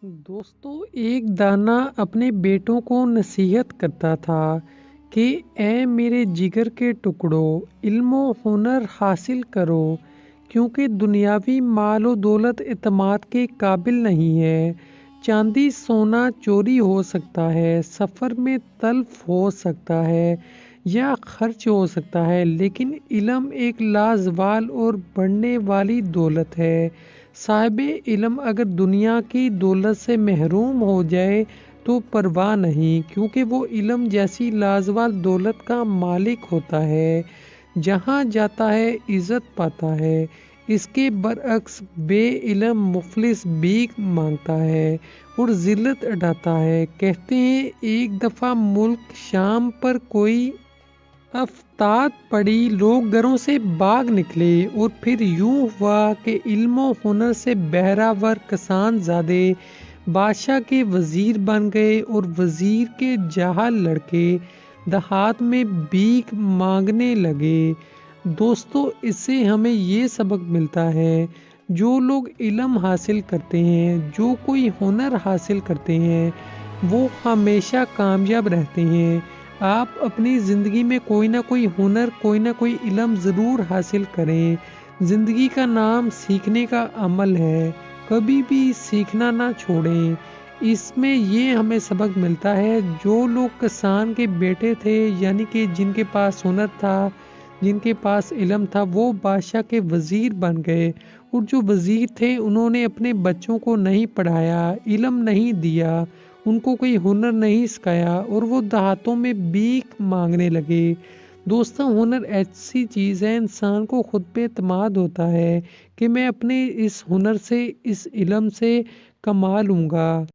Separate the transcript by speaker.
Speaker 1: دوستو، ایک دانا اپنے بیٹوں کو نصیحت کرتا تھا کہ اے میرے جگر کے ٹکڑوں، علم و ہنر حاصل کرو، کیونکہ دنیاوی مال و دولت اعتماد کے قابل نہیں ہے۔ چاندی سونا چوری ہو سکتا ہے، سفر میں تلف ہو سکتا ہے یا خرچ ہو سکتا ہے، لیکن علم ایک لازوال اور بڑھنے والی دولت ہے۔ صاحب علم اگر دنیا کی دولت سے محروم ہو جائے تو پرواہ نہیں، کیونکہ وہ علم جیسی لازوال دولت کا مالک ہوتا ہے۔ جہاں جاتا ہے عزت پاتا ہے، اس کے برعکس بے علم مفلس بھیک مانگتا ہے اور ذلت اٹھاتا ہے۔ کہتے ہیں ایک دفعہ ملک شام پر کوئی افتاد پڑی، لوگ گھروں سے بھاگ نکلے، اور پھر یوں ہوا کہ علم و ہنر سے بہرہ ور کسان زادے بادشاہ کے وزیر بن گئے اور وزیر کے جاہل لڑکے دیہات میں بھیک مانگنے لگے۔ دوستو، اس سے ہمیں یہ سبق ملتا ہے، جو لوگ علم حاصل کرتے ہیں، جو کوئی ہنر حاصل کرتے ہیں، وہ ہمیشہ کامیاب رہتے ہیں۔ آپ اپنی زندگی میں کوئی نہ کوئی ہنر، کوئی نہ کوئی علم ضرور حاصل کریں۔ زندگی کا نام سیکھنے کا عمل ہے، کبھی بھی سیکھنا نہ چھوڑیں۔ اس میں یہ ہمیں سبق ملتا ہے، جو لوگ کسان کے بیٹے تھے، یعنی کہ جن کے پاس ہنر تھا، جن کے پاس علم تھا، وہ بادشاہ کے وزیر بن گئے، اور جو وزیر تھے انہوں نے اپنے بچوں کو نہیں پڑھایا، علم نہیں دیا، ان کو کوئی ہنر نہیں سکھایا، اور وہ دیہاتوں میں بھیک مانگنے لگے۔ دوستوں، ہنر ایسی چیز ہے، انسان کو خود پہ اعتماد ہوتا ہے کہ میں اپنے اس ہنر سے، اس علم سے کما لوں گا۔